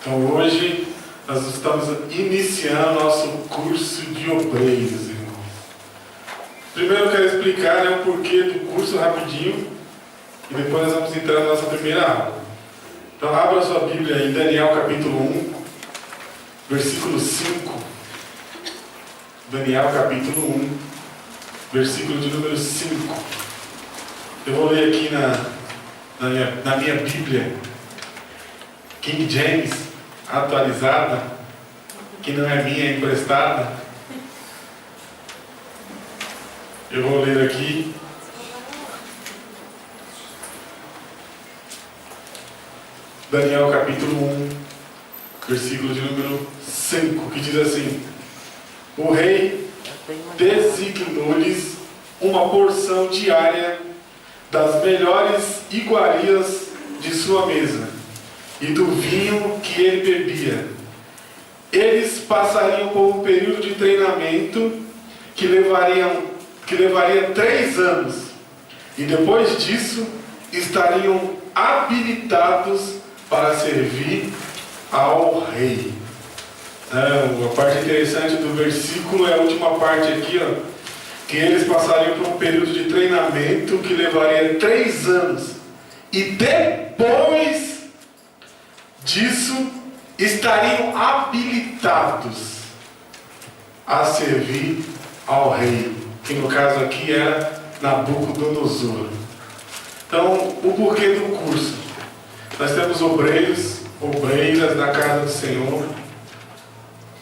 Então hoje nós estamos iniciando nosso curso de obreiros, irmãos. Primeiro eu quero explicar o porquê do curso rapidinho e depois nós vamos entrar na nossa primeira aula. Então abra sua Bíblia em Daniel capítulo 1, versículo 5. Daniel capítulo 1, versículo de número 5. Eu vou ler aqui na minha Bíblia, King James, atualizada, que não é minha, é emprestada. Eu vou ler aqui. Daniel capítulo 1, versículo de número 5, que diz assim: o rei designou-lhes uma porção diária das melhores iguarias de sua mesa e do vinho que ele bebia. Eles passariam por um período de treinamento que levaria 3 anos, e depois disso estariam habilitados para servir ao rei. A parte interessante do versículo é a última parte aqui, que eles passariam por um período de treinamento que levaria 3 anos, e depois disso estariam habilitados a servir ao rei, que no caso aqui era Nabucodonosor. Então, o porquê do curso? Nós temos obreiras na casa do Senhor,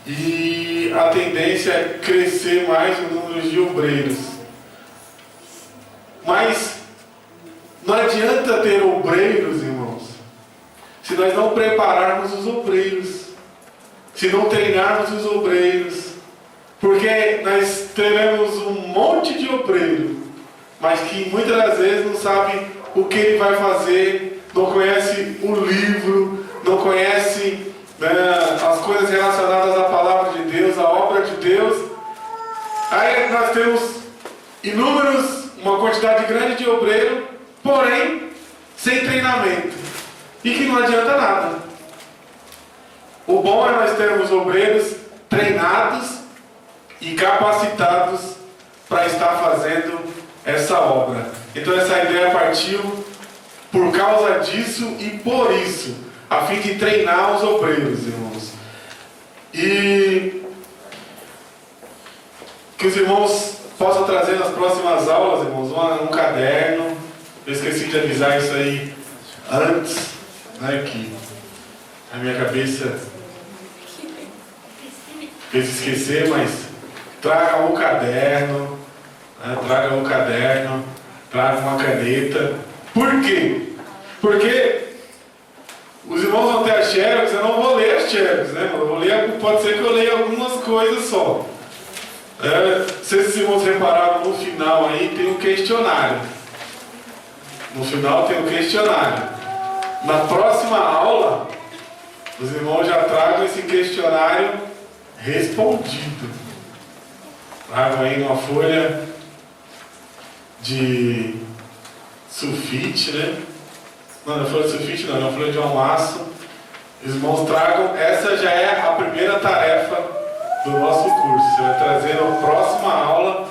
e a tendência é crescer mais o número de obreiros. Mas não adianta ter obreiros, irmãos, se nós não prepararmos os obreiros, se não treinarmos os obreiros, porque nós teremos um monte de obreiro, mas que muitas das vezes não sabe o que ele vai fazer, não conhece o livro, não conhece as coisas relacionadas à palavra de Deus, à obra de Deus. Aí nós temos uma quantidade grande de obreiro, porém sem treinamento, e que não adianta nada. O bom é nós termos obreiros treinados e capacitados para estar fazendo essa obra. Então essa ideia partiu por causa disso e por isso, a fim de treinar os obreiros, irmãos. E que os irmãos possam trazer nas próximas aulas, irmãos, um caderno. Eu esqueci de avisar isso aí antes, que a minha cabeça fez esquecer, mas traga um caderno, traga uma caneta. Por quê? Porque os irmãos vão ter as xerox, eu não vou ler as xerox, pode ser que eu leia algumas coisas só. Se esses irmãos repararam, no final aí tem um questionário. No final tem um questionário. Na próxima aula, os irmãos já tragam esse questionário respondido. Tragam aí uma folha de sulfite, Não é folha de sulfite, não, é uma folha de almaço. Os irmãos tragam, essa já é a primeira tarefa do nosso curso. Você vai trazer na próxima aula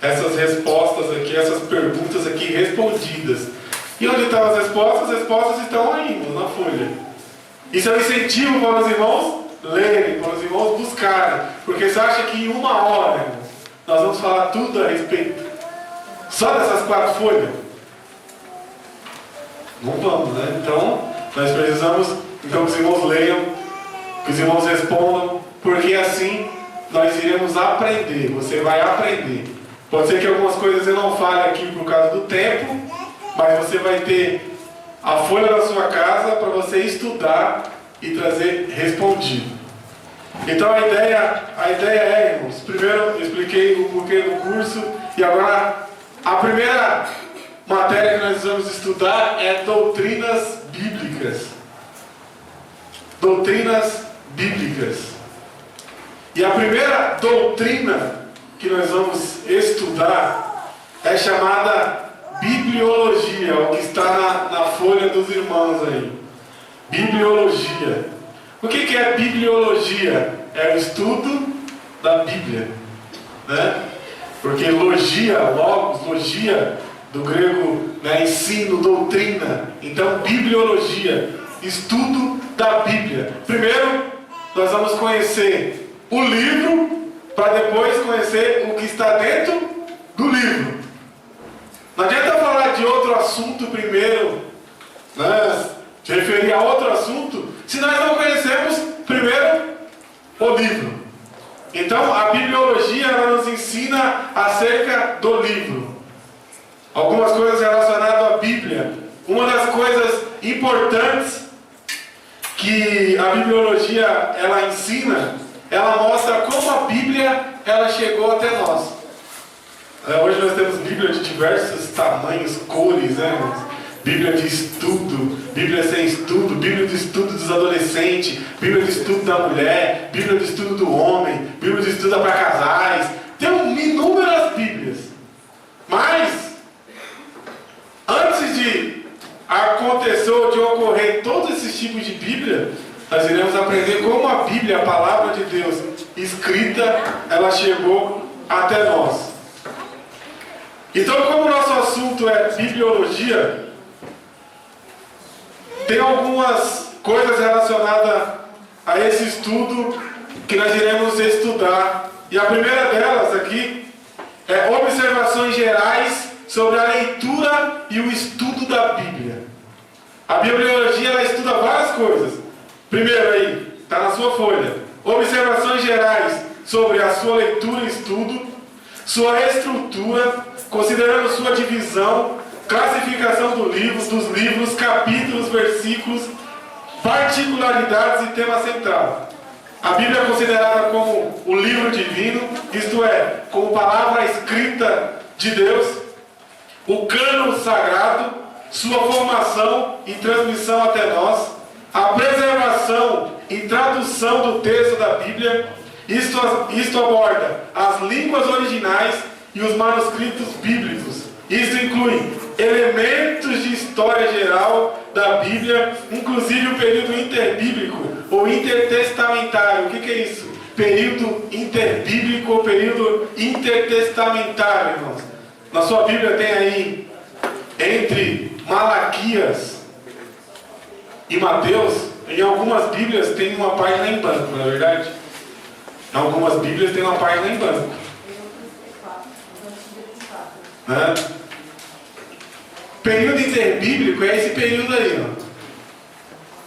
essas respostas aqui, essas perguntas aqui respondidas. E onde estão as respostas? As respostas estão aí, irmãos, na folha. Isso é um incentivo para os irmãos lerem, para os irmãos buscarem. Porque você acha que em 1 hora, irmãos, nós vamos falar tudo a respeito só dessas 4 folhas? Não vamos, Então, nós precisamos que os irmãos leiam, que os irmãos respondam, porque assim nós iremos aprender. Você vai aprender. Pode ser que algumas coisas eu não fale aqui por causa do tempo, mas você vai ter a folha na sua casa para você estudar e trazer respondido. Então a ideia é, irmãos, primeiro eu expliquei o porquê do curso, e agora a primeira matéria que nós vamos estudar é doutrinas bíblicas. Doutrinas bíblicas. E a primeira doutrina que nós vamos estudar é chamada bibliologia, o que está na folha dos irmãos aí. Bibliologia. O que é bibliologia? É o estudo da Bíblia, né? Porque logia, logos, logia, do grego, né, ensino, doutrina. Então, bibliologia, estudo da Bíblia. Primeiro, nós vamos conhecer o livro, para depois conhecer o que está dentro do livro. Não adianta falar de outro assunto primeiro, né, se referir a outro assunto, se nós não conhecemos primeiro o livro. Então, a bibliologia, ela nos ensina acerca do livro. Algumas coisas relacionadas à Bíblia. Uma das coisas importantes que a bibliologia ela ensina, ela mostra como a Bíblia ela chegou até nós. Hoje nós temos Bíblia de diversos tamanhos, cores, né, irmãos? Bíblia de estudo, Bíblia sem estudo, Bíblia de estudo dos adolescentes, Bíblia de estudo da mulher, Bíblia de estudo do homem, Bíblia de estudo para casais. Tem inúmeras Bíblias. Mas, antes de acontecer ou de ocorrer todos esses tipos de Bíblia, nós iremos aprender como a Bíblia, a palavra de Deus, escrita, ela chegou até nós. Então, como o nosso assunto é bibliologia, tem algumas coisas relacionadas a esse estudo que nós iremos estudar. E a primeira delas aqui é observações gerais sobre a leitura e o estudo da Bíblia. A bibliologia ela estuda várias coisas. Primeiro aí, está na sua folha. Observações gerais sobre a sua leitura e estudo, sua estrutura, considerando sua divisão, classificação dos livros, capítulos, versículos, particularidades e tema central. A Bíblia é considerada como o livro divino, isto é, como palavra escrita de Deus, o cânon sagrado, sua formação e transmissão até nós, a preservação e tradução do texto da Bíblia. Isto aborda as línguas originais e os manuscritos bíblicos. Isso inclui elementos de história geral da Bíblia, inclusive o período interbíblico ou intertestamentário. O que é isso? Período interbíblico ou período intertestamentário, irmãos. Na sua Bíblia tem aí, entre Malaquias e Mateus, em algumas Bíblias tem uma página em branco, não é verdade? Em algumas Bíblias tem uma página em branco. Né? Período interbíblico é esse período aí, ó,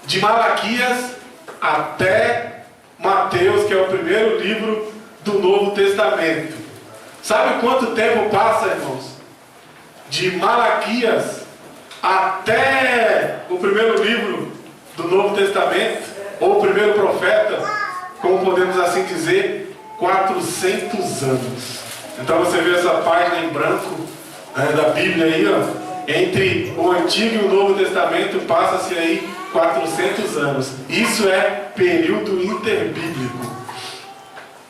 de Malaquias até Mateus, que é o primeiro livro do Novo Testamento. Sabe quanto tempo passa, irmãos? De Malaquias até o primeiro livro do Novo Testamento, ou o primeiro profeta, como podemos assim dizer, 400 anos. Então você vê essa página em branco, né, da Bíblia aí, ó. Entre o Antigo e o Novo Testamento passa-se aí 400 anos. Isso é período interbíblico.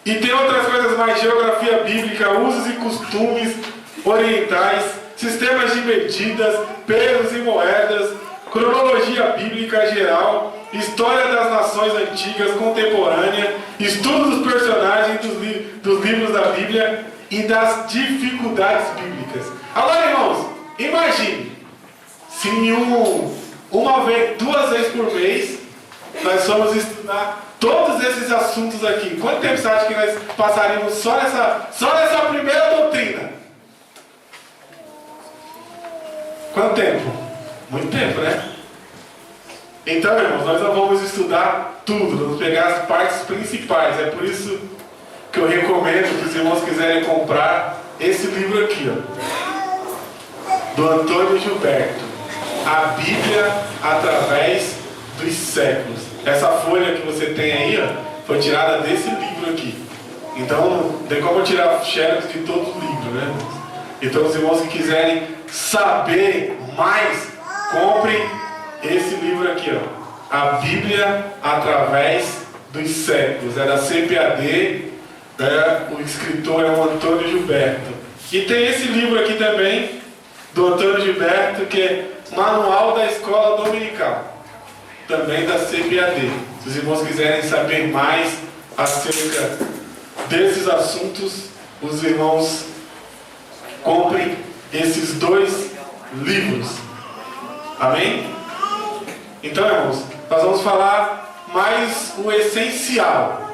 E tem outras coisas mais: geografia bíblica, usos e costumes orientais, sistemas de medidas, pesos e moedas, cronologia bíblica geral, história das nações antigas, contemporânea, estudo dos personagens dos livros da Bíblia e das dificuldades bíblicas. Agora, irmãos, imagine se duas vezes por mês nós formos estudar todos esses assuntos aqui. Quanto tempo você acha que nós passaríamos só nessa primeira doutrina? Quanto tempo? Muito tempo, né? Então, irmãos, nós não vamos estudar tudo, vamos pegar as partes principais. É por isso que eu recomendo que os irmãos quiserem comprar esse livro aqui, ó, do Antônio Gilberto, A Bíblia através dos séculos. Essa folha que você tem aí, ó, foi tirada desse livro aqui. Então não tem como tirar xerox de todo o livro, né? Então os irmãos que quiserem saber mais, comprem esse livro aqui, ó, A Bíblia através dos séculos. É da CPAD, né? O escritor é o Antônio Gilberto. E tem esse livro aqui também, do Antônio Gilberto, que é Manual da Escola Dominical, também da CPAD. Se os irmãos quiserem saber mais acerca desses assuntos, os irmãos comprem esses 2 livros. Amém? Então, irmãos, nós vamos falar mais o essencial.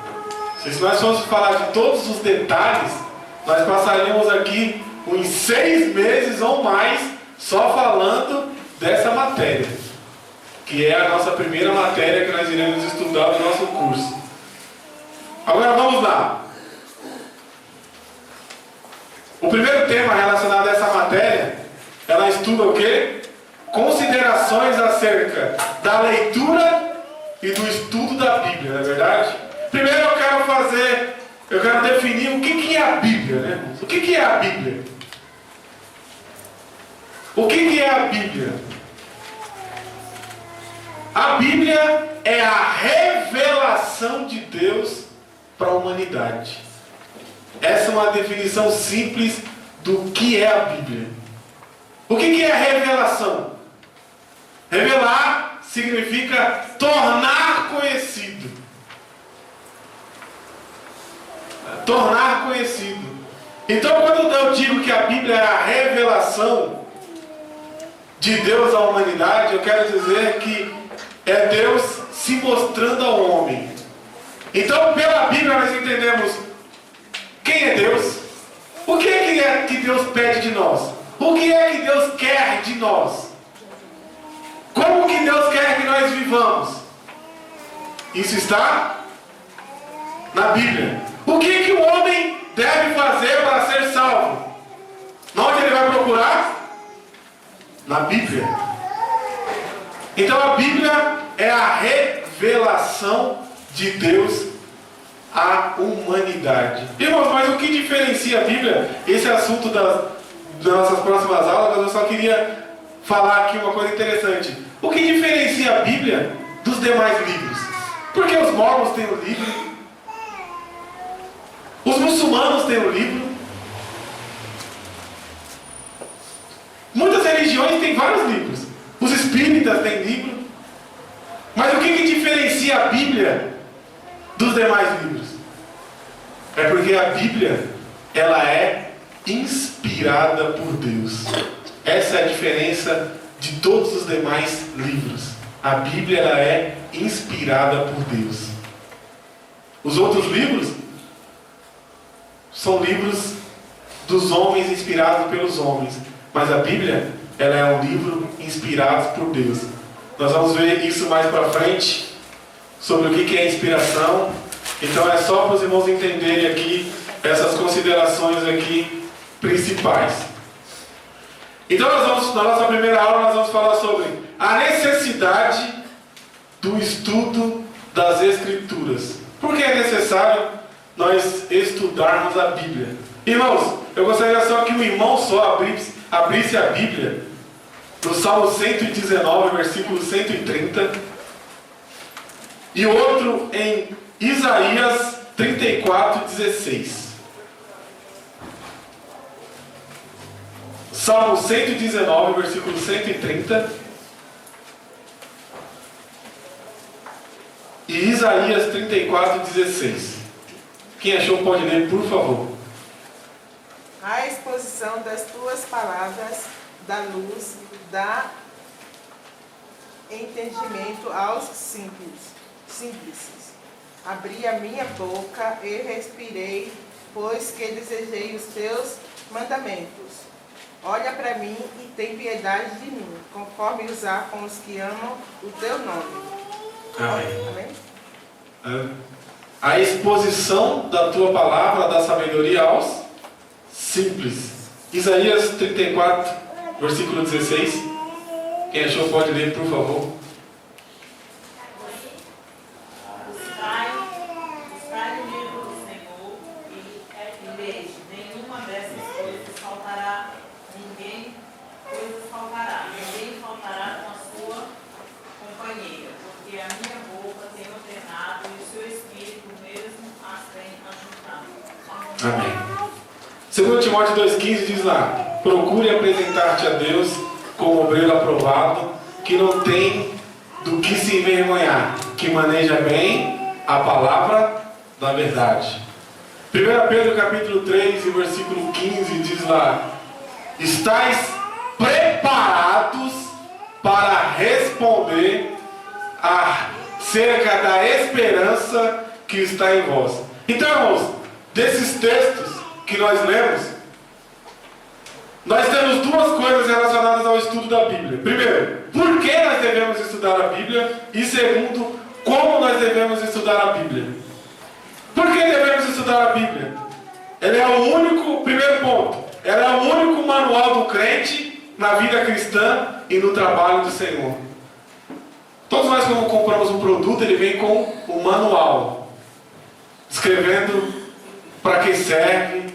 Se nós formos falar de todos os detalhes, nós passaríamos aqui uns 6 meses ou mais só falando dessa matéria, que é a nossa primeira matéria que nós iremos estudar no nosso curso. Agora vamos lá. O primeiro tema relacionado a essa matéria, ela estuda o quê? Considerações acerca da leitura e do estudo da Bíblia, não é verdade? Primeiro eu quero definir o que é a Bíblia, né, irmãos? O que é a Bíblia? O que é a Bíblia? A Bíblia é a revelação de Deus para a humanidade. Essa é uma definição simples do que é a Bíblia. O que é a revelação? Revelar significa tornar conhecido. Tornar conhecido. Então, quando eu digo que a Bíblia é a revelação de Deus à humanidade, eu quero dizer que é Deus se mostrando ao homem. Então, pela Bíblia nós entendemos quem é Deus, o que é que Deus pede de nós, o que é que Deus quer de nós, como que Deus quer que nós vivamos. Isso está na Bíblia. O que o homem deve fazer para ser salvo? Onde ele vai procurar? Na Bíblia. Então a Bíblia é a revelação de Deus à humanidade. Irmãos, mas o que diferencia a Bíblia? Esse assunto das nossas próximas aulas, eu só queria falar aqui uma coisa interessante. O que diferencia a Bíblia dos demais livros? Porque os mormons têm um livro, os muçulmanos têm um livro, muitas religiões têm vários livros, os espíritas têm livro. Mas o que diferencia a Bíblia dos demais livros? É porque a Bíblia, ela é inspirada por Deus. Essa é a diferença de todos os demais livros. A Bíblia, ela é inspirada por Deus. Os outros livros são livros dos homens, inspirados pelos homens. Mas a Bíblia, ela é um livro inspirado por Deus. Nós vamos ver isso mais para frente, sobre o que é inspiração. Então é só para os irmãos entenderem aqui essas considerações aqui principais. Então nós vamos, na nossa primeira aula, nós vamos falar sobre a necessidade do estudo das Escrituras. Por que é necessário nós estudarmos a Bíblia? Irmãos, eu gostaria só que um irmão só abrisse a Bíblia no Salmo 119, versículo 130, e outro em Isaías 34, 16. Salmo 119, versículo 130, e Isaías 34, 16. Quem achou pode ler, por favor. A exposição das tuas palavras dá luz, dá entendimento aos simples. Abri a minha boca e respirei, pois que desejei os teus mandamentos. Olha para mim e tem piedade de mim, conforme usar com os que amam o teu nome. Amém. Amém? A exposição da tua palavra dá sabedoria aos simples. Isaías 34, versículo 16. Quem achou pode ler, por favor. Buscai o livro do Senhor e veja, nenhuma dessas coisas faltará, ninguém faltará com a sua companheira, porque a minha boca tem ordenado e o seu espírito mesmo as tem ajudado. Amém. 2 Timóteo 2,15 diz lá: procure apresentar-te a Deus como obreiro aprovado, que não tem do que se envergonhar, que maneja bem a palavra da verdade. 1 Pedro capítulo 3 e versículo 15 diz lá: estais preparados para responder acerca da esperança que está em vós. Então, irmãos, desses textos que nós lemos, nós temos duas coisas relacionadas ao estudo da Bíblia. Primeiro, por que nós devemos estudar a Bíblia? E segundo, como nós devemos estudar a Bíblia. Por que devemos estudar a Bíblia? Ela é o único, primeiro ponto, ela é o único manual do crente na vida cristã e no trabalho do Senhor. Todos nós, quando compramos um produto, ele vem com o manual, descrevendo para que serve,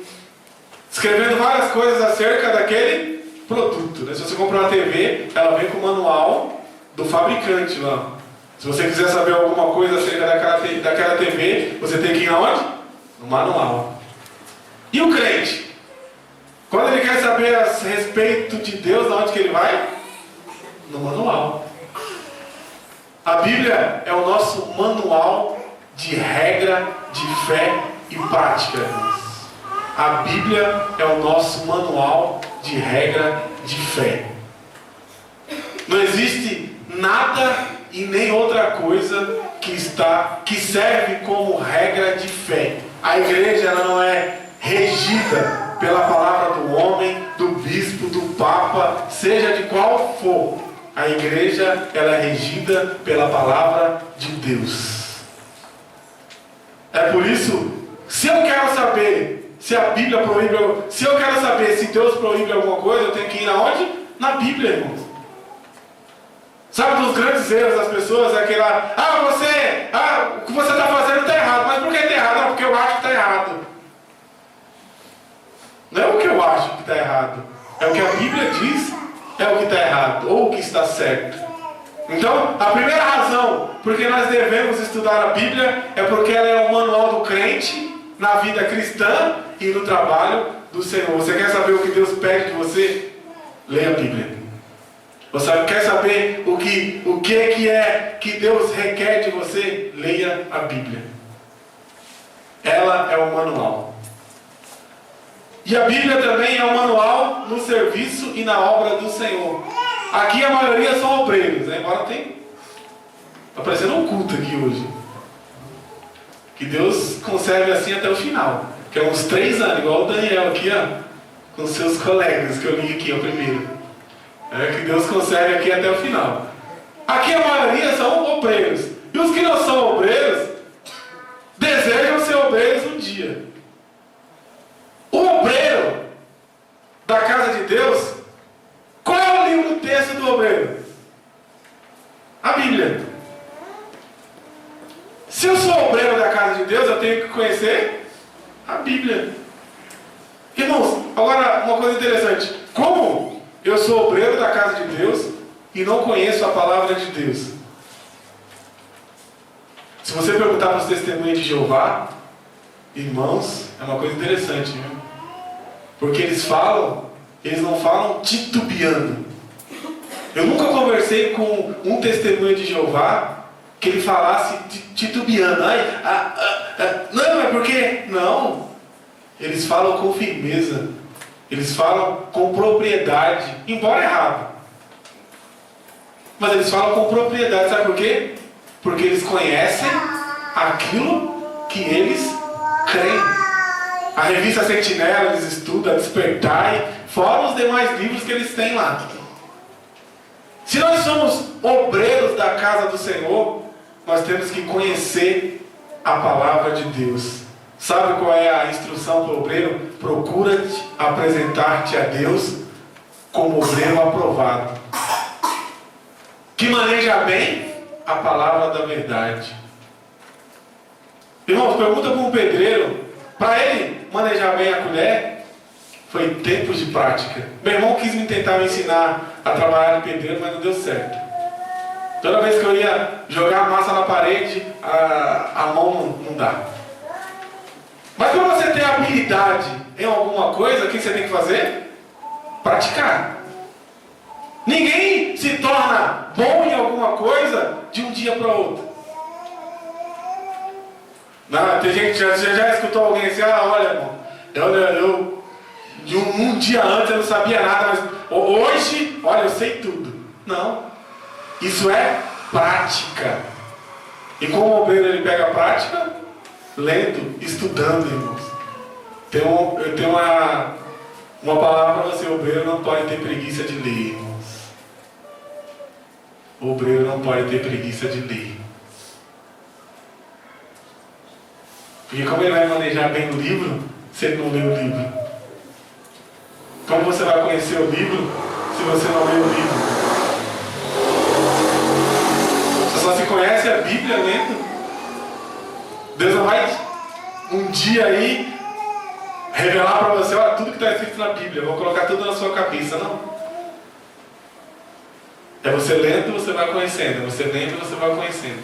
escrevendo várias coisas acerca daquele produto, né? Se você comprar uma TV, ela vem com o manual do fabricante lá. Se você quiser saber alguma coisa acerca daquela TV, você tem que ir aonde? No manual. E o crente? Quando ele quer saber a respeito de Deus, aonde que ele vai? No manual. A Bíblia é o nosso manual de regra, de fé e prática, irmãos. A Bíblia é o nosso manual de regra de fé. Não existe nada e nem outra coisa que serve como regra de fé. A igreja, ela não é regida pela palavra do homem, do bispo, do papa, seja de qual for. A igreja, ela é regida pela palavra de Deus. É por isso, se eu quero saber se a Bíblia proíbe, se eu quero saber se Deus proíbe alguma coisa, eu tenho que ir aonde? Na Bíblia, irmãos. Sabe, um dos grandes erros das pessoas é aquele lá: o que você está fazendo está errado. Mas por que está errado? Não, porque eu acho que está errado. Não é o que eu acho que está errado, é o que a Bíblia diz, é o que está errado, ou o que está certo. Então, a primeira razão porque nós devemos estudar a Bíblia é porque ela é o manual do crente na vida cristã e no trabalho do Senhor. Você quer saber o que Deus pede de você? Leia a Bíblia. Você quer saber o que é que Deus requer de você? Leia a Bíblia. Ela é o manual. E a Bíblia também é o manual no serviço e na obra do Senhor. Aqui a maioria são obreiros, né? Embora tem... Está parecendo um culto aqui hoje. Que Deus conserve assim até o final. Que é uns 3 anos, igual o Daniel aqui, ó, com seus colegas, que eu li aqui, o primeiro. Que Deus conserve aqui até o final. Aqui a maioria são obreiros. E os que não são obreiros, desejam ser obreiros um dia. O obreiro da casa de Deus, qual é o livro do texto do obreiro? A Bíblia. Se eu sou obreiro da casa de Deus, eu tenho que conhecer a Bíblia. Irmãos, agora uma coisa interessante. Como eu sou obreiro da casa de Deus e não conheço a palavra de Deus? Se você perguntar para os testemunhos de Jeová, irmãos, é uma coisa interessante, viu? Porque eles não falam titubeando. Eu nunca conversei com um testemunho de Jeová que ele falasse titubeando. Não, é porque... Não. Eles falam com firmeza. Eles falam com propriedade. Embora errado. Mas eles falam com propriedade. Sabe por quê? Porque eles conhecem aquilo que eles creem. A revista Sentinela eles estudam, Despertai, fora os demais livros que eles têm lá. Se nós somos obreiros da casa do Senhor, nós temos que conhecer a palavra de Deus. Sabe qual é a instrução para o obreiro? Procura apresentar-te a Deus como obreiro aprovado, que maneja bem a palavra da verdade. Irmãos, pergunta para um pedreiro. Para ele manejar bem a colher, foi tempos de prática. Meu irmão quis tentar me ensinar a trabalhar de pedreiro, mas não deu certo. Toda vez que eu ia jogar a massa na parede, a mão não dá. Mas para você ter habilidade em alguma coisa, o que você tem que fazer? Praticar. Ninguém se torna bom em alguma coisa de um dia para o outro. Não, tem gente que já escutou alguém assim, olha, irmão, eu de um dia antes eu não sabia nada, mas hoje, olha, eu sei tudo. Não. Isso é prática. E como o obreiro ele pega a prática? Lendo, estudando, irmãos. Eu tenho uma palavra para você: o obreiro não pode ter preguiça de ler, irmãos. O obreiro não pode ter preguiça de ler. Porque como ele vai manejar bem o livro, se ele não lê o livro? Como você vai conhecer o livro se você não lê o livro? Você só se conhece a Bíblia lendo. Deus não vai um dia aí revelar para você, olha, tudo que está escrito na Bíblia, eu vou colocar tudo na sua cabeça. Não. É você lendo, você vai conhecendo. É você lendo, você vai conhecendo.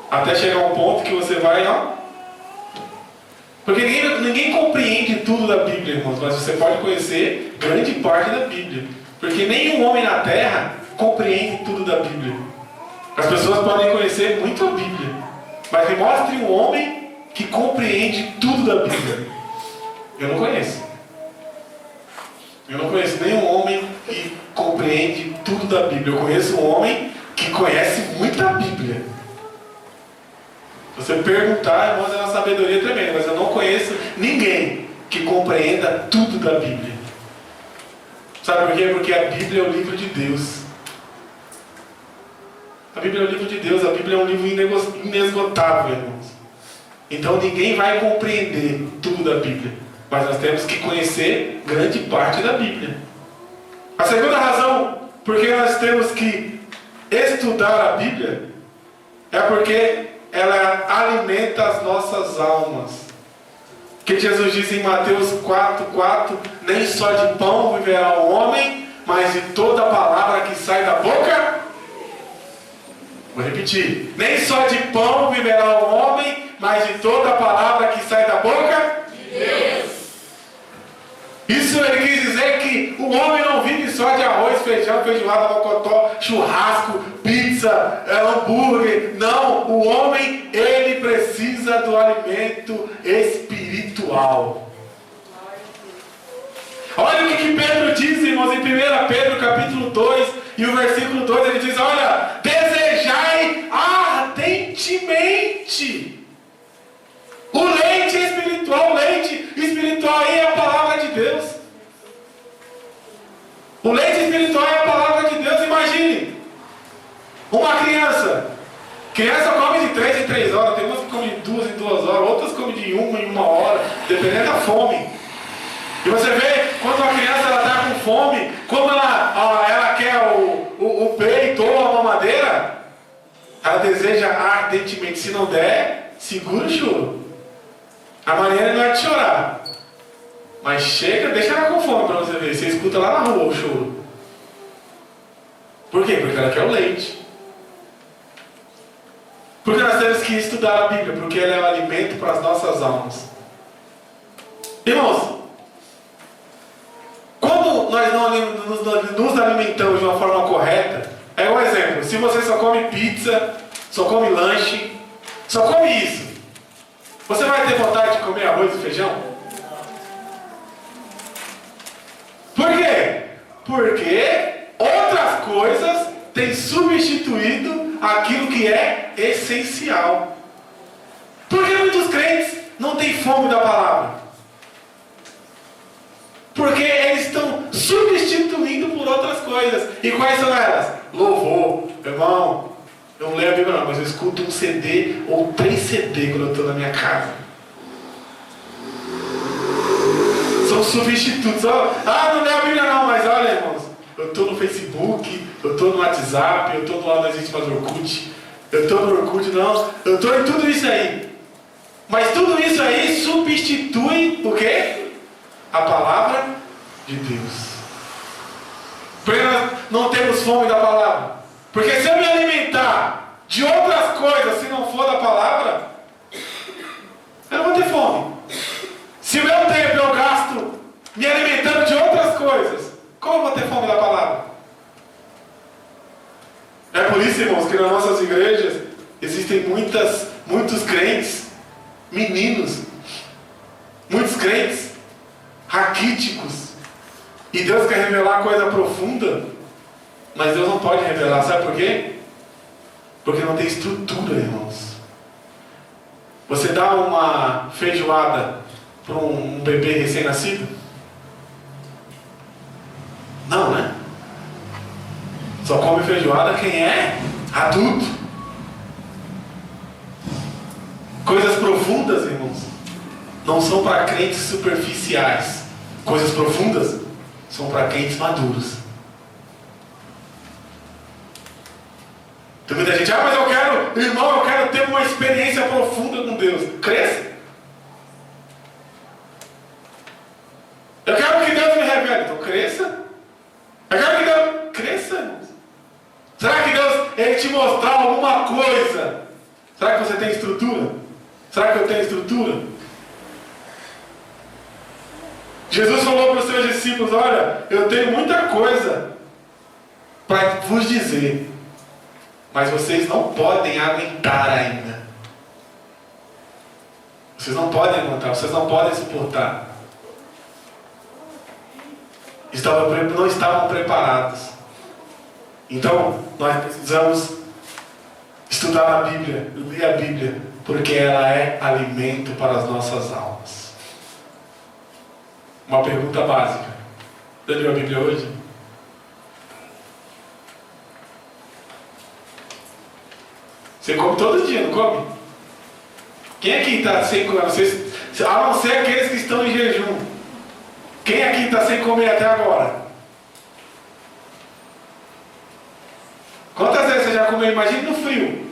Até chegar um ponto que você vai, porque ninguém compreende tudo da Bíblia, irmãos, mas você pode conhecer grande parte da Bíblia. Porque nenhum homem na terra compreende tudo da Bíblia. As pessoas podem conhecer muito a Bíblia, mas me mostre um homem que compreende tudo da Bíblia. Eu não conheço. Eu não conheço nenhum homem que compreende tudo da Bíblia. Eu conheço um homem que conhece muito a Bíblia. Se você perguntar, irmãos, é uma sabedoria tremenda, mas eu não conheço ninguém que compreenda tudo da Bíblia. Sabe por quê? Porque a Bíblia é o livro de Deus. A Bíblia é o livro de Deus, a Bíblia é um livro inesgotável, irmãos. Então ninguém vai compreender tudo da Bíblia, mas nós temos que conhecer grande parte da Bíblia. A segunda razão por que nós temos que estudar a Bíblia é porque ela alimenta as nossas almas. Que Jesus diz em Mateus 4:4: nem só de pão viverá o homem, mas de toda a palavra que sai da boca. Vou repetir: nem só de pão viverá o homem, mas de toda a palavra que sai da boca de Deus. Isso ele quis dizer que o homem não vive só de arroz, feijão, feijoada, mocotó, churrasco, pizza, hambúrguer. Não, o homem, ele precisa do alimento espiritual. Olha o que Pedro diz, irmãos, em 1 Pedro capítulo 2 e o versículo 2, ele diz: olha, desejai ardentemente o leite espiritual. O leite espiritual aí é a palavra de Deus. O leite espiritual é a palavra de Deus. Imagine uma criança. Criança come de 3 em 3 horas. Tem umas que comem de 2 em 2 horas. Outras comem de 1 em 1 hora. Dependendo da fome. E você vê, quando uma criança está com fome, como ela quer o peito ou a mamadeira, ela deseja ardentemente. Se não der, segura o choro. A maneira não é de chorar, mas chega, deixa ela com fome para você ver. Você escuta lá na rua o choro. Por quê? Porque ela quer o leite. Porque nós temos que estudar a Bíblia, porque ela é um alimento para as nossas almas. Irmãos, como nós não nos alimentamos de uma forma correta, é um exemplo: se você só come pizza, só come lanche, só come isso, você vai ter vontade de comer arroz e feijão? Por quê? Porque outras coisas têm substituído aquilo que é essencial. Por que muitos crentes não têm fome da palavra? Porque eles estão substituindo por outras coisas. E quais são elas? Louvor. Irmão, eu não leio a Bíblia não, mas eu escuto um CD ou 3 CD quando eu estou na minha casa. São substitutos. Não leio a Bíblia não, mas olha, irmãos, eu estou no Facebook, eu estou no WhatsApp, eu estou no não existe mais Orkut, eu estou no Orkut, não, eu estou em tudo isso aí. Mas tudo isso aí substitui o quê? A palavra de Deus. Porque nós não temos fome da palavra. Porque se eu me alimentar de outras coisas, se não for da palavra, eu não vou ter fome. Se o meu tempo eu gasto me alimentando de outras coisas, como eu vou ter fome da palavra? É por isso, irmãos, que nas nossas igrejas existem muitos crentes meninos, muitos crentes, raquíticos, e Deus quer revelar coisa profunda, mas Deus não pode revelar, sabe por quê? Porque não tem estrutura, irmãos. Você dá uma feijoada para um bebê recém-nascido? Não, né? Só come feijoada quem é adulto. Coisas profundas, irmãos, não são para crentes superficiais. Coisas profundas são para crentes maduros. Tem muita gente, mas eu quero, irmão, eu quero ter uma experiência profunda com Deus. Cresça. Eu quero que Deus me revele. Então cresça. Eu quero que Deus cresça, irmãos. Será que Deus, Ele te mostrar alguma coisa? Será que você tem estrutura? Será que eu tenho estrutura? Jesus falou para os seus discípulos, olha, eu tenho muita coisa para vos dizer, mas vocês não podem aguentar ainda. Vocês não podem aguentar, vocês não podem suportar. Não estavam preparados. Então, nós precisamos estudar a Bíblia, ler a Bíblia, porque ela é alimento para as nossas almas. Uma pergunta básica. Você leu a Bíblia hoje? Você come todo dia, não come? Quem aqui está sem comer? A não ser aqueles que estão em jejum. Quem aqui está sem comer até agora? Quantas vezes você já comeu? Imagine no frio.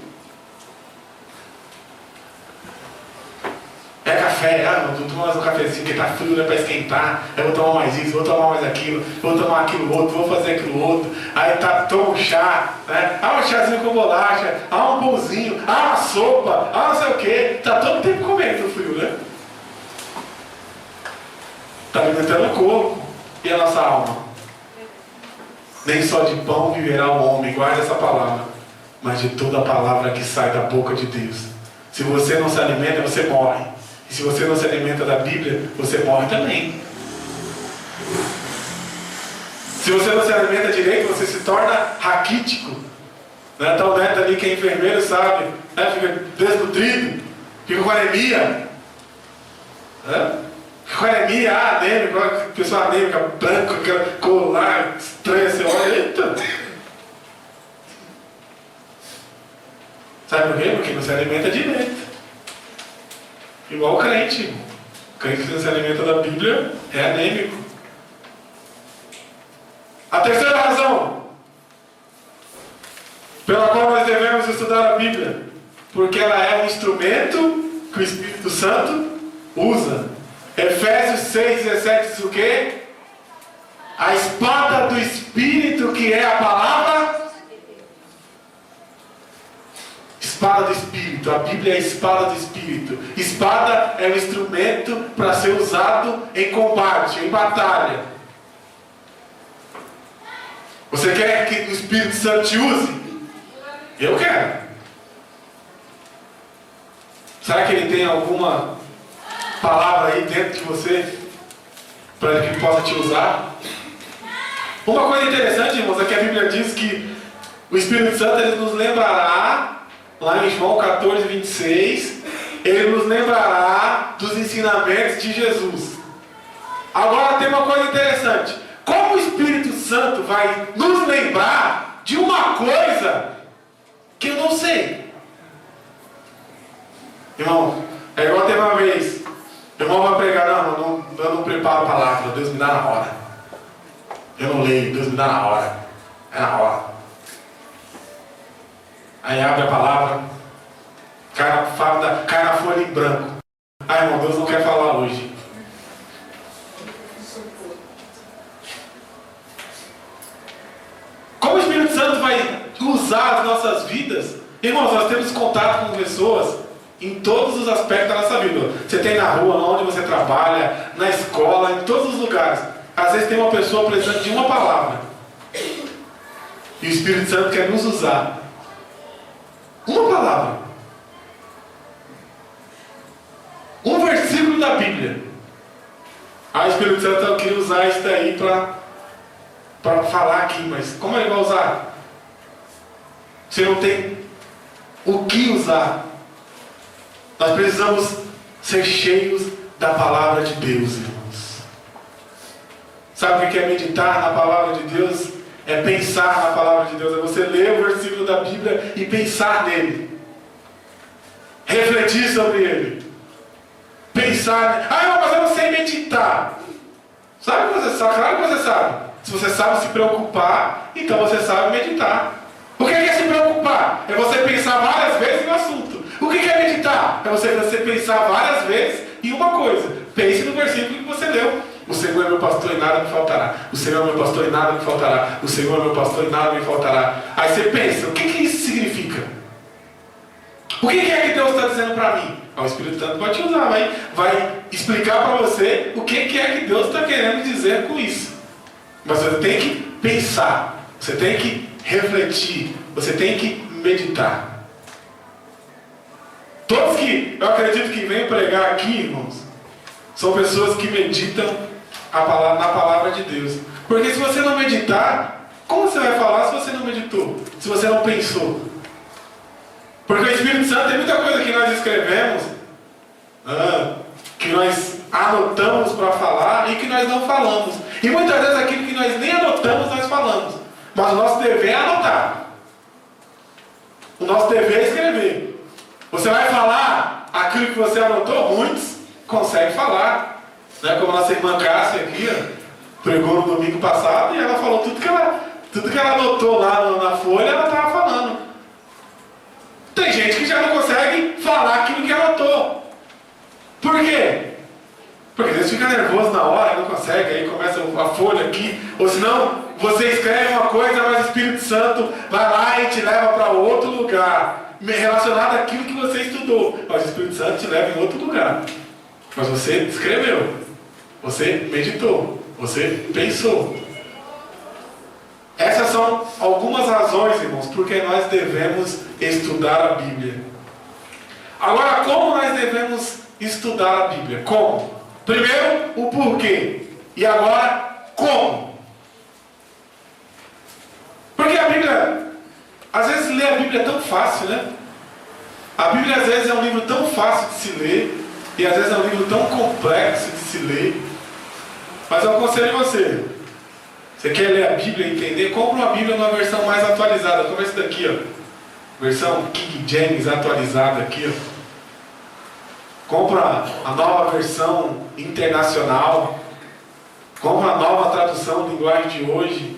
É café, eu vou tomar mais um cafezinho que está frio, né, para esquentar. Eu vou tomar mais isso, vou tomar mais aquilo, vou tomar aquilo outro, vou fazer aquilo outro. Aí toma um chá, né? Um chazinho com bolacha, um pãozinho, uma sopa, não sei o que. Está todo tempo comendo no frio, né? Está alimentando o corpo e a nossa alma. Nem só de pão viverá o homem, guarda essa palavra, mas de toda a palavra que sai da boca de Deus. Se você não se alimenta, você morre. E se você não se alimenta da Bíblia, você morre também. Se você não se alimenta direito, você se torna raquítico. Né? Então o neto ali que é enfermeiro sabe, né? Fica desnutrido, fica com anemia. Né? Fica com anemia, anêmico, pessoa anêmica, branco, aquela cor lá, estranha, você olha, eita. Sabe por quê? Porque não se alimenta direito. Igual o crente. O crente que não se alimenta da Bíblia é anêmico. A terceira razão pela qual nós devemos estudar a Bíblia, porque ela é um instrumento que o Espírito Santo usa. Efésios 6,17 diz o quê? A espada do Espírito, que é a palavra. Espada do Espírito. A Bíblia é a espada do Espírito. Espada é um instrumento para ser usado em combate, em batalha. Você quer que o Espírito Santo te use? Eu quero. Será que ele tem alguma palavra aí dentro de você para que ele possa te usar? Uma coisa interessante, irmãos, é que a Bíblia diz que o Espírito Santo ele nos lembrará, lá em João 14, 26, ele nos lembrará dos ensinamentos de Jesus. Agora tem uma coisa interessante. Como o Espírito Santo vai nos lembrar de uma coisa que eu não sei? Irmão, é igual teve uma vez. O irmão vai pregar, eu não preparo a palavra, Deus me dá na hora. Eu não leio, Deus me dá na hora. É na hora. Aí abre a palavra, cai na folha em branco. Irmão, Deus não quer falar hoje. Como o Espírito Santo vai usar as nossas vidas? Irmãos, nós temos contato com pessoas em todos os aspectos da nossa vida. Você tem na rua, onde você trabalha, na escola, em todos os lugares. Às vezes tem uma pessoa precisando de uma palavra. E o Espírito Santo quer nos usar. Uma palavra. da Bíblia. Ah, Espírito Santo, eu queria usar isso daí para falar aqui, mas como ele vai usar? Você não tem o que usar. Nós precisamos ser cheios da palavra de Deus, irmãos. Sabe o que é meditar na palavra de Deus? É pensar na palavra de Deus. É você ler o versículo da Bíblia e pensar nele. Refletir sobre ele. Pensar. Ah, mas eu não sei meditar. Sabe que você sabe? Claro que você sabe. Se você sabe se preocupar, então você sabe meditar. O que é se preocupar? É você pensar várias vezes no assunto. O que é meditar? É você pensar várias vezes em uma coisa. Pense no versículo que você leu. O Senhor é meu pastor e nada me faltará. O Senhor é meu pastor e nada me faltará. O Senhor é meu pastor e nada me faltará. Aí você pensa, o que isso significa? O que é que Deus está dizendo para mim? O Espírito Santo pode te usar, vai explicar para você o que é que Deus está querendo dizer com isso. Mas você tem que pensar, você tem que refletir, você tem que meditar. Todos que eu acredito que vêm pregar aqui, irmãos, são pessoas que meditam na palavra de Deus. Porque se você não meditar, como você vai falar se você não meditou? Se você não pensou? Porque o Espírito Santo tem muita coisa que nós escrevemos, que nós anotamos para falar e que nós não falamos. E muitas vezes aquilo que nós nem anotamos, nós falamos. Mas o nosso dever é anotar. O nosso dever é escrever. Você vai falar aquilo que você anotou, muitos conseguem falar. Né? Como a nossa irmã Cássia aqui, pregou no domingo passado e ela falou tudo que ela anotou lá na folha, ela estava falando. Tem gente que já não consegue falar aquilo que anotou. Por quê? Porque às vezes fica nervoso na hora, não consegue, aí começa a folha aqui. Ou senão, você escreve uma coisa, mas o Espírito Santo vai lá e te leva para outro lugar, relacionado àquilo que você estudou. Mas o Espírito Santo te leva em outro lugar. Mas você escreveu, você meditou, você pensou. Essas são algumas razões, irmãos, porque nós devemos estudar a Bíblia. Agora, como nós devemos estudar a Bíblia? Como? Primeiro, o porquê. E agora, como? Porque a Bíblia, às vezes ler a Bíblia é tão fácil, né? A Bíblia às vezes é um livro tão fácil de se ler, e às vezes é um livro tão complexo de se ler. Mas eu aconselho você. Você quer ler a Bíblia e entender? Compre uma Bíblia numa versão mais atualizada, como essa daqui, versão King James atualizada aqui, Compra a nova versão internacional. Compra a nova tradução linguagem de hoje.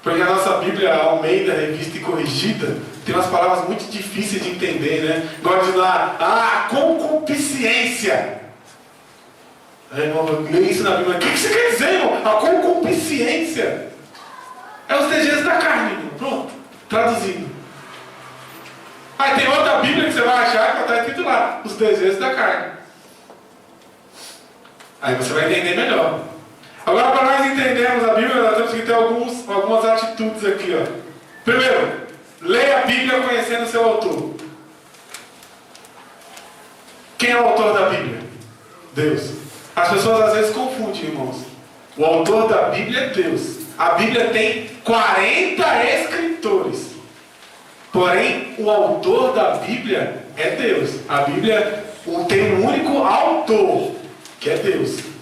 Porque a nossa Bíblia Almeida, revista e corrigida, tem umas palavras muito difíceis de entender, né? Gosta de lá, concupiscência. Irmão, lê isso na Bíblia. O que você quer dizer, irmão? A concupiscência é os desejos da carne, irmão. Pronto, traduzindo. Aí tem outra Bíblia que você vai achar que está escrito lá, os desejos da carne. Aí você vai entender melhor. Agora, para nós entendermos a Bíblia, nós temos que ter algumas atitudes aqui. Primeiro, leia a Bíblia conhecendo o seu autor. Quem é o autor da Bíblia? Deus. As pessoas às vezes confundem, irmãos. O autor da Bíblia é Deus. A Bíblia tem 40 escritores. Porém, o autor da Bíblia é Deus. A Bíblia tem um único autor, que é Deus.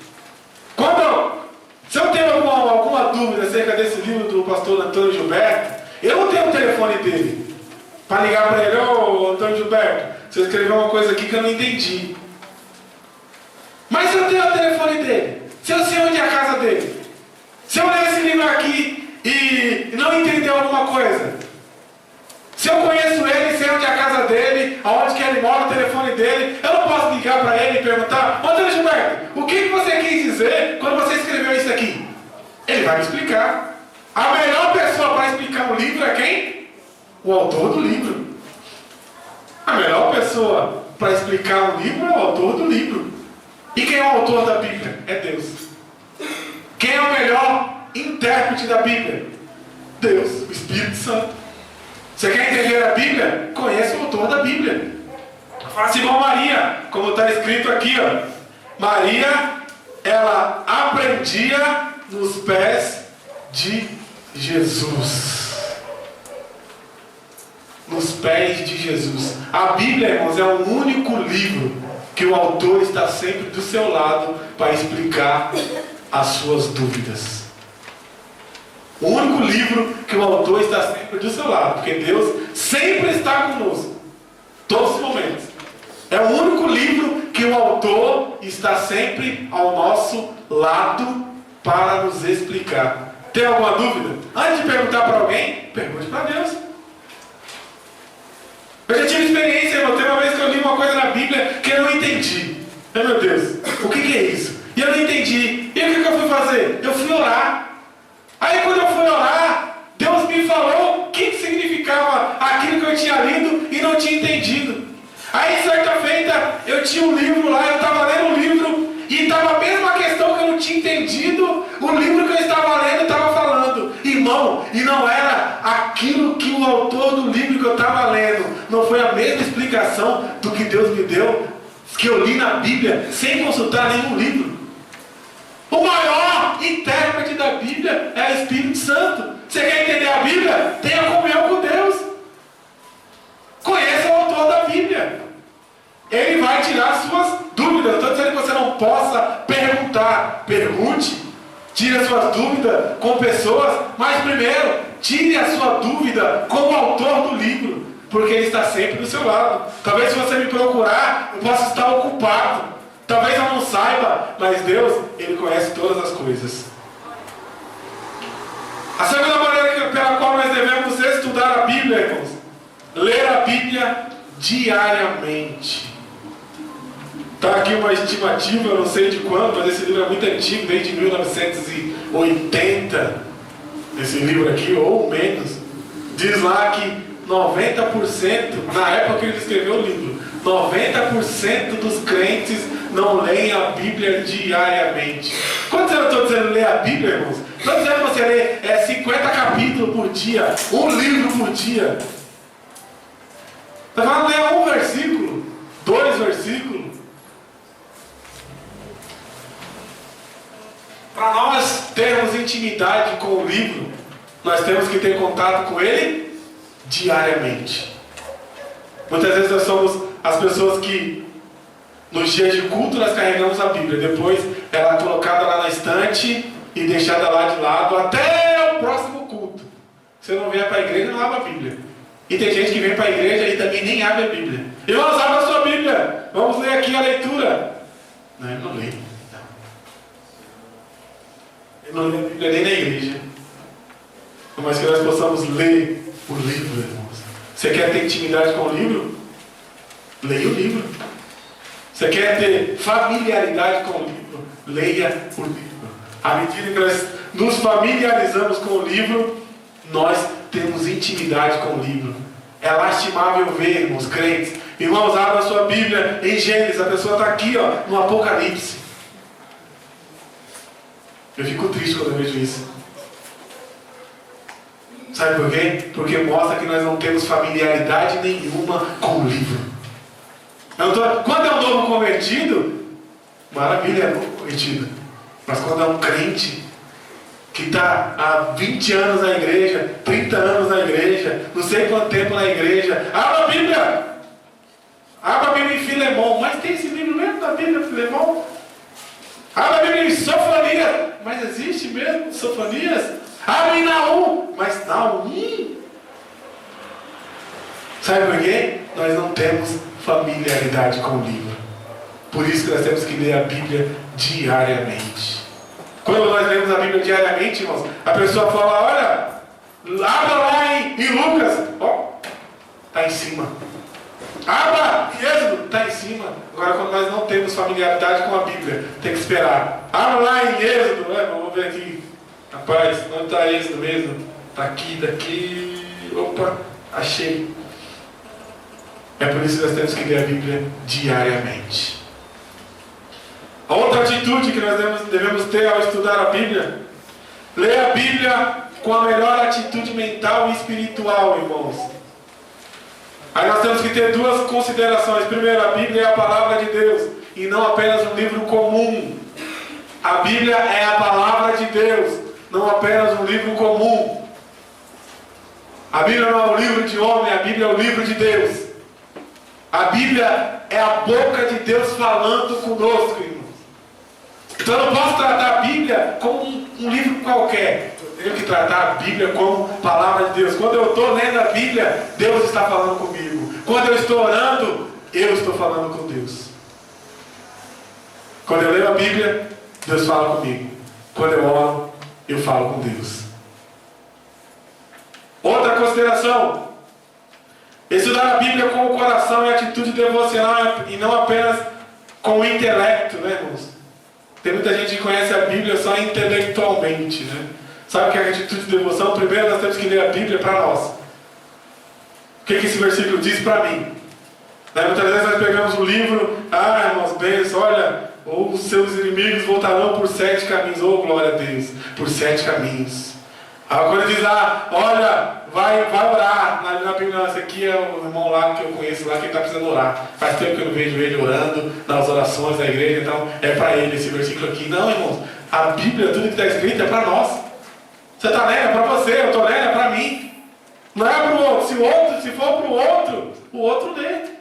Se eu tenho alguma dúvida acerca desse livro do pastor Antônio Gilberto, eu não tenho o telefone dele para ligar para ele: ô Antônio Gilberto, você escreveu uma coisa aqui que eu não entendi. Mas se eu tenho o telefone dele, se eu sei onde é a casa dele, se eu ler esse livro aqui e não entender alguma coisa, se eu conheço ele, sei onde é a casa dele, aonde que ele mora, o telefone dele, eu não posso ligar para ele e perguntar: Antônio Gilberto, o que você quis dizer quando você escreveu isso aqui? Ele vai me explicar. A melhor pessoa para explicar um livro é quem? O autor do livro. A melhor pessoa para explicar um livro é o autor do livro. E quem é o autor da Bíblia? É Deus. Quem é o melhor intérprete da Bíblia? Deus, o Espírito Santo. Você quer entender a Bíblia? Conheça o autor da Bíblia. Faça igual Maria, como está escrito aqui, Maria, ela aprendia nos pés de Jesus. Nos pés de Jesus. A Bíblia, irmãos, é o único livro que o autor está sempre do seu lado para explicar as suas dúvidas. O único livro que o autor está sempre do seu lado, porque Deus sempre está conosco, todos os momentos. É o único livro que o autor está sempre ao nosso lado para nos explicar. Tem alguma dúvida? Antes de perguntar para alguém, pergunte para Deus. Eu já tive experiência, irmão. Tem uma vez que eu li uma coisa na Bíblia que eu não entendi. Ai, meu Deus, o que é isso? E eu não entendi. E o que eu fui fazer? Eu fui orar. Aí quando eu fui orar, Deus me falou o que significava aquilo que eu tinha lido e não tinha entendido. Aí certa feita, eu tinha um livro lá, eu estava lendo um livro e estava a mesma questão que eu não tinha entendido, o livro que eu estava lendo estava falando. Irmão, e não era aquilo que o autor do livro que eu estava lendo, não foi a mesma explicação do que Deus me deu, que eu li na Bíblia, sem consultar nenhum livro. O maior intérprete da Bíblia é o Espírito Santo. Você quer entender a Bíblia? Tenha comunhão com Deus. Conheça o autor da Bíblia. Ele vai tirar suas dúvidas. Não estou dizendo que você não possa perguntar. Pergunte. Tire as suas dúvidas com pessoas. Mas primeiro, tire a sua dúvida com o autor do livro. Porque ele está sempre do seu lado. Talvez se você me procurar, eu possa estar ocupado. Talvez eu não saiba, mas Deus, Ele conhece todas as coisas. A segunda maneira pela qual nós devemos estudar a Bíblia, irmãos, ler a Bíblia diariamente. Está aqui uma estimativa, eu não sei de quando, mas esse livro é muito antigo, desde 1980, esse livro aqui, ou menos. Diz lá que 90%, na época que ele escreveu o livro, 90% dos crentes não leem a Bíblia diariamente. Quando eu estou dizendo ler a Bíblia, irmãos, estou dizendo você ler 50 capítulos por dia, um livro por dia. Está falando ler um versículo, 2 versículos. Para nós termos intimidade com o livro, nós temos que ter contato com ele diariamente. Muitas vezes nós somos as pessoas que nos dias de culto nós carregamos a Bíblia, depois ela é colocada lá na estante e deixada lá de lado até o próximo culto. Você não vem para a igreja e não abre a Bíblia. E tem gente que vem para a igreja e também nem abre a Bíblia. Irmãos, abra a sua Bíblia, vamos ler aqui a leitura. Não, eu não leio. Eu não leio a Bíblia nem na igreja. Mas que nós possamos ler o livro, irmãos. Você quer ter intimidade com o livro? Leia o livro. Você quer ter familiaridade com o livro? Leia o livro. À medida que nós nos familiarizamos com o livro, nós temos intimidade com o livro. É lastimável ver, irmãos, crentes. Irmãos, abra a sua Bíblia em Gênesis. A pessoa está aqui, ó, no Apocalipse. Eu fico triste quando eu vejo isso. Sabe por quê? Porque mostra que nós não temos familiaridade nenhuma com o livro. Quando é um novo convertido, maravilha, é novo convertido. Mas quando é um crente que está há 20 anos na igreja, 30 anos na igreja, não sei quanto tempo na igreja, abra a Bíblia! Abra a Bíblia em Filemão. Mas tem esse livro mesmo da Bíblia, Filemão? Abra a Bíblia em Sofonias. Mas existe mesmo Sofonias? Abra em Naum. Mas Naum? Sabe por quê? Nós não temos familiaridade com o livro. Por isso que nós temos que ler a Bíblia diariamente. Quando nós lemos a Bíblia diariamente, irmãos, a pessoa fala, olha, abra lá em Lucas, ó, está em cima. Abra em Êxodo, está em cima. Agora, quando nós não temos familiaridade com a Bíblia, tem que esperar. Abra lá em Êxodo, vamos ver aqui. Rapaz, não está Êxodo mesmo. Está aqui, daqui. Opa, achei. É por isso que nós temos que ler a Bíblia diariamente. A outra atitude que nós devemos ter ao estudar a Bíblia, ler a Bíblia com a melhor atitude mental e espiritual, irmãos. Aí nós temos que ter duas considerações. Primeiro, a Bíblia é a palavra de Deus. e não apenas um livro comum. A Bíblia é a palavra de Deus, não apenas um livro comum. A Bíblia não é um livro de homem, a Bíblia é o livro de Deus. A Bíblia é a boca de Deus falando conosco, irmãos. Então eu não posso tratar a Bíblia como um livro qualquer. Eu tenho que tratar a Bíblia como palavra de Deus. Quando eu estou lendo a Bíblia, Deus está falando comigo. Quando eu estou orando, eu estou falando com Deus. Quando eu leio a Bíblia, Deus fala comigo. Quando eu oro, eu falo com Deus. Outra consideração: estudar a Bíblia com o coração e atitude devocional e não apenas com o intelecto, né, irmãos? Tem muita gente que conhece a Bíblia só intelectualmente, né? Sabe o que é atitude de devoção? Primeiro nós temos que ler a Bíblia para nós. O que esse versículo diz para mim? Muitas vezes nós pegamos o livro, irmãos, bênção, olha, ou os seus inimigos voltarão por 7 caminhos, oh glória a Deus, por 7 caminhos. Quando diz lá, olha, vai orar, na Bíblia, esse aqui é o irmão lá que eu conheço lá, que está precisando orar. Faz tempo que eu não vejo ele orando nas orações da igreja, então é para ele esse versículo aqui. Não, irmãos, a Bíblia, tudo que está escrito é para nós. Você está lendo, é para você, eu estou lendo, é para mim. Não é para o outro. Se for para o outro lê.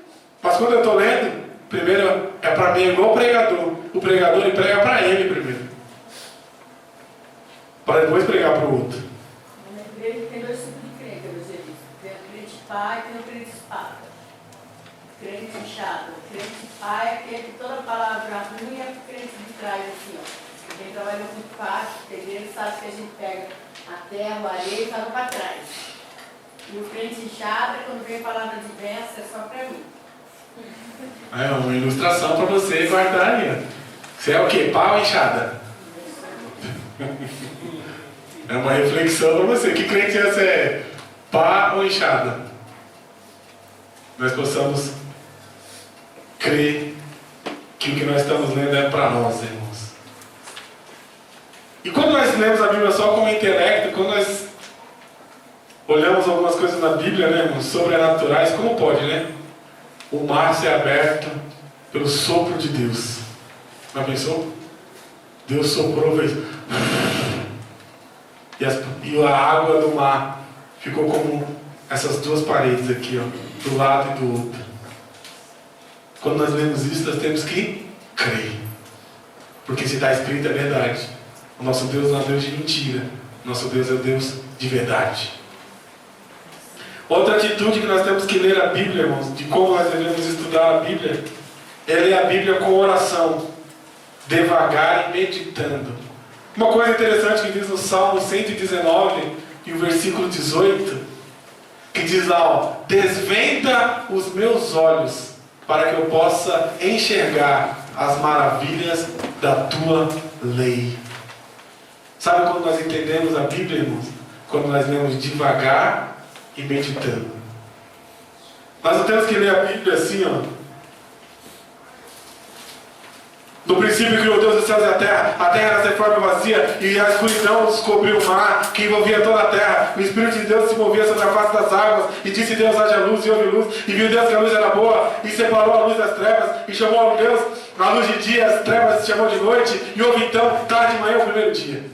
Mas quando eu estou lendo, primeiro é para mim, igual o pregador. O pregador ele prega para ele primeiro, para depois pregar para o outro. Tem 2 tipos de crente, eu disse. Tem o crente pai e tem o crente espada. Crente inchado. O crente pai é aquele que toda palavra ruim é o crente de trás, assim, ó. Quem trabalhou com parte, ele sabe que a gente pega a terra, a areia e joga para trás. E o crente inchado é quando vem a palavra de bênção, é só para mim. É uma ilustração para você guardar ali. Você é o quê? Pau ou enxada? É uma reflexão para você. Que crente você é? Pá ou enxada? Nós possamos crer que o que nós estamos lendo é para nós, irmãos. E quando nós lemos a Bíblia só como intelecto, quando nós olhamos algumas coisas na Bíblia, né, irmãos, sobrenaturais, como pode, né? O mar ser aberto pelo sopro de Deus. Já pensou? Deus soprou, fez... E a água do mar ficou como essas 2 paredes aqui, ó, do lado e do outro. Quando nós lemos isso, nós temos que crer. Porque se está escrito é verdade. O nosso Deus não é Deus de mentira. O nosso Deus é o Deus de verdade. Outra atitude que nós temos que ler a Bíblia, irmãos, de como nós devemos estudar a Bíblia, é ler a Bíblia com oração, devagar e meditando. Uma coisa interessante que diz no Salmo 119, e o versículo 18, que diz lá, ó, desvenda os meus olhos, para que eu possa enxergar as maravilhas da tua lei. Sabe quando nós entendemos a Bíblia, irmãos? Quando nós lemos devagar e meditando. Nós não temos que ler a Bíblia assim, ó. No princípio criou Deus os céus e a terra era sem forma e vazia, e a escuridão descobriu o mar, que envolvia toda a terra. O Espírito de Deus se movia sobre a face das águas, e disse Deus, haja luz, e houve luz, e viu Deus que a luz era boa, e separou a luz das trevas, e chamou a Deus a luz de dia, as trevas se chamou de noite, e houve então, tarde de manhã, o primeiro dia.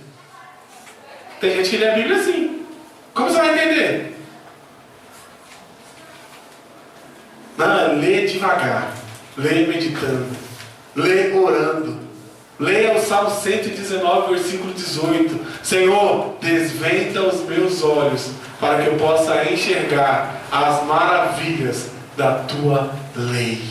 Tem gente que lê a Bíblia assim. Como você vai entender? Não, lê devagar, lê meditando, lê orando. Leia o Salmo 119, versículo 18. Senhor, desvenda os meus olhos, para que eu possa enxergar as maravilhas da tua lei.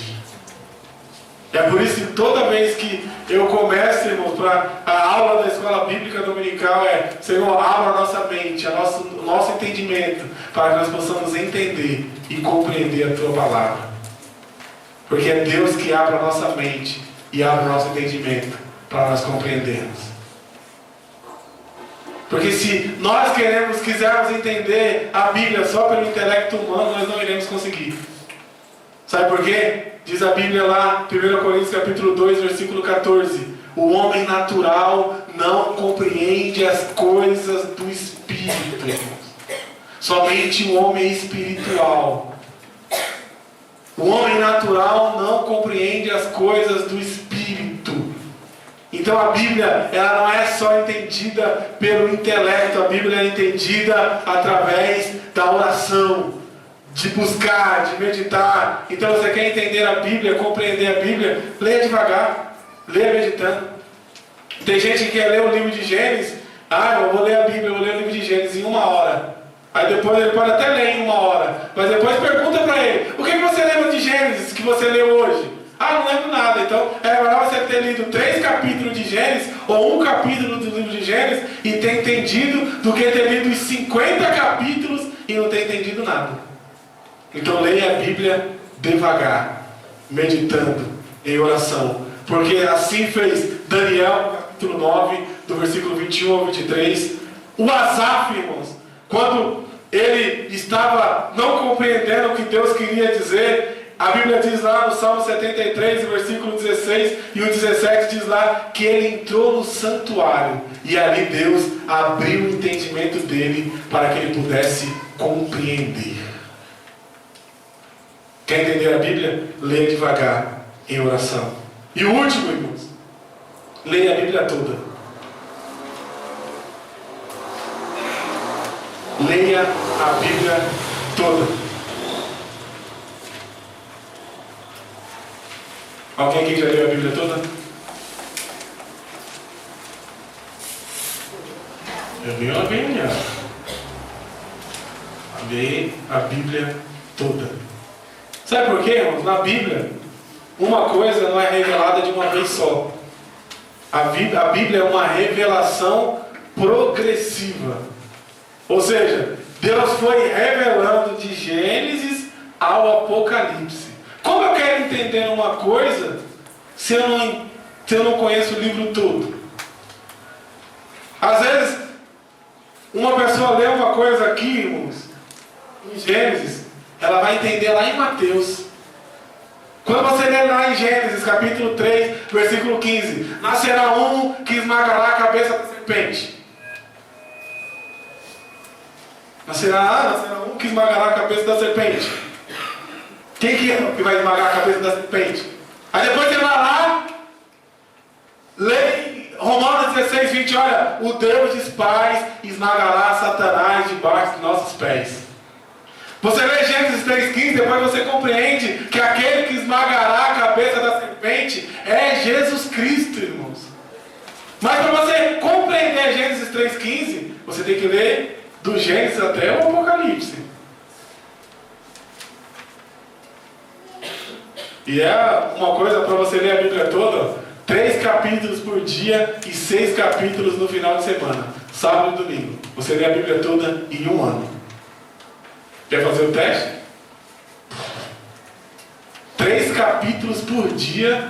É por isso que toda vez que eu começo, irmãos, para a aula da escola bíblica dominical Senhor, abra a nossa mente, o nosso entendimento, para que nós possamos entender e compreender a tua palavra. Porque é Deus que abre a nossa mente e abre o nosso entendimento para nós compreendermos. Porque se nós quisermos entender a Bíblia só pelo intelecto humano, nós não iremos conseguir. Sabe por quê? Diz a Bíblia lá, 1 Coríntios capítulo 2, versículo 14. O homem natural não compreende as coisas do Espírito, irmãos. Somente o homem espiritual. O homem natural não compreende as coisas do Espírito. Então a Bíblia, ela não é só entendida pelo intelecto, a Bíblia é entendida através da oração, de buscar, de meditar. Então você quer entender a Bíblia, compreender a Bíblia, leia devagar, leia meditando. Tem gente que quer ler o livro de Gênesis, eu vou ler a Bíblia, eu vou ler o livro de Gênesis em 1 hora. Aí depois ele pode até ler em 1 hora, mas depois pergunta para ele, o que você lembra de Gênesis que você leu hoje? Não lembro nada. Então é melhor você ter lido 3 capítulos de Gênesis ou 1 capítulo do livro de Gênesis e ter entendido, do que ter lido os 50 capítulos e não ter entendido nada. Então leia a Bíblia devagar, meditando em oração, porque assim fez Daniel, capítulo 9, do versículo 21 ao 23. O Asaf, irmãos, quando ele estava não compreendendo o que Deus queria dizer, a Bíblia diz lá no Salmo 73, versículo 16 e o 17, diz lá que ele entrou no santuário e ali Deus abriu o entendimento dele para que ele pudesse compreender. Quer entender a Bíblia? Leia devagar, em oração. E o último, irmãos, leia a Bíblia toda. Leia a Bíblia toda. Alguém aqui já leu a Bíblia toda? Eu vi uma Bíblia. Leia a Bíblia toda. Sabe por quê, irmãos? Na Bíblia, uma coisa não é revelada de uma vez só. A Bíblia é uma revelação progressiva. Ou seja, Deus foi revelando de Gênesis ao Apocalipse. Como eu quero entender uma coisa se eu não conheço o livro todo? Às vezes, uma pessoa lê uma coisa aqui, irmãos, em Gênesis, ela vai entender lá em Mateus. Quando você lê lá em Gênesis, capítulo 3, versículo 15, nascerá um que esmagará a cabeça da serpente. Nascerá um que esmagará a cabeça da serpente. Quem que é que vai esmagar a cabeça da serpente? Aí depois você vai lá, lê Romanos 16, 20, olha, o Deus dos pais esmagará Satanás debaixo dos nossos pés. Você lê Gênesis 3,15, depois você compreende que aquele que esmagará a cabeça da serpente é Jesus Cristo, irmãos. Mas para você compreender Gênesis 3,15, você tem que ler do Gênesis até o Apocalipse. E é uma coisa para você ler a Bíblia toda, 3 capítulos por dia e 6 capítulos no final de semana, sábado e domingo. Você lê a Bíblia toda em 1 ano. Quer fazer o teste? 3 capítulos por dia,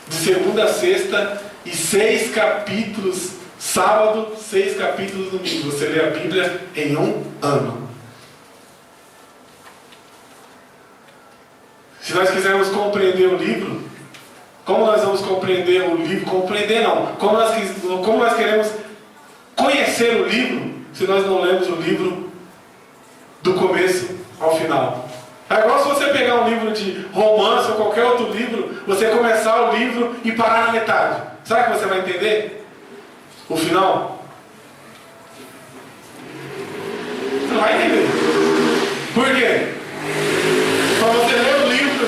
de segunda a sexta, e 6 capítulos sábado, 6 capítulos domingo. Você lê a Bíblia em 1 ano. Se nós quisermos compreender o livro, como nós vamos compreender o livro? Compreender não. Como nós queremos conhecer o livro, se nós não lemos o livro do começo ao final? É igual se você pegar um livro de romance ou qualquer outro livro, você começar o livro e parar na metade. Será que você vai entender o final? Você não vai entender. Por quê? Para você ler o livro,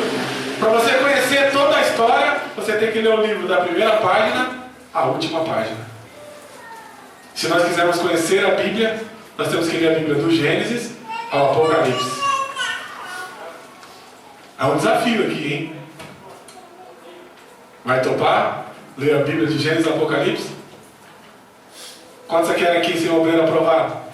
para você conhecer toda a história, você tem que ler o livro da primeira página à última página. Se nós quisermos conhecer a Bíblia, nós temos que ler a Bíblia do Gênesis ao Apocalipse. É um desafio aqui, hein? Vai topar? Ler a Bíblia de Gênesis ao Apocalipse? Quantos querem aqui ser obreiro aprovado?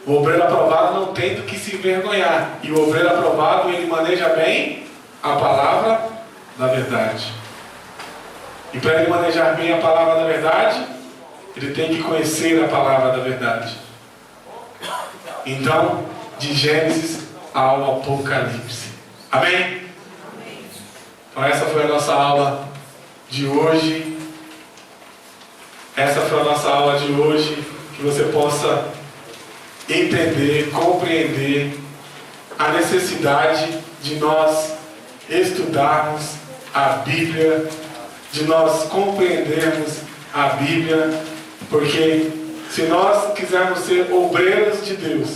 O obreiro aprovado não tem do que se envergonhar. E o obreiro aprovado, ele maneja bem a palavra da verdade. E para ele manejar bem a palavra da verdade, ele tem que conhecer a palavra da verdade. Então, de Gênesis ao Apocalipse. Amém? Então essa foi a nossa aula de hoje. Essa foi a nossa aula de hoje. Que você possa entender, compreender a necessidade de nós estudarmos a Bíblia de nós compreendermos a Bíblia, porque se nós quisermos ser obreiros de Deus,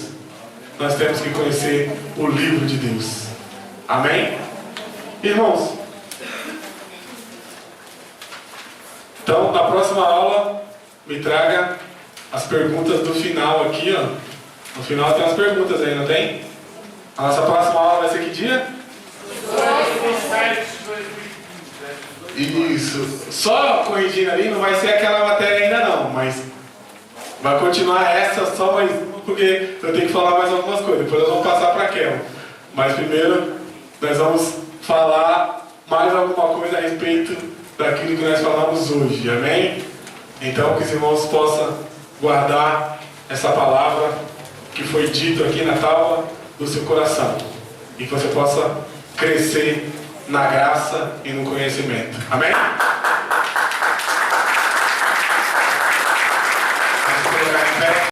nós temos que conhecer o livro de Deus. Amém? Irmãos, então na próxima aula me traga as perguntas do final aqui, ó. No final tem as perguntas aí, não tem? A nossa próxima aula vai ser que dia? 2. Isso. Só corrigindo ali, não vai ser aquela matéria ainda não, mas vai continuar essa só mais uma, porque eu tenho que falar mais algumas coisas. Depois nós vamos passar para aquela. Mas primeiro nós vamos falar mais alguma coisa a respeito daquilo que nós falamos hoje. Amém? Então que os irmãos possam guardar essa palavra que foi dito aqui na tábua do seu coração, e que você possa crescer na graça e no conhecimento. Amém?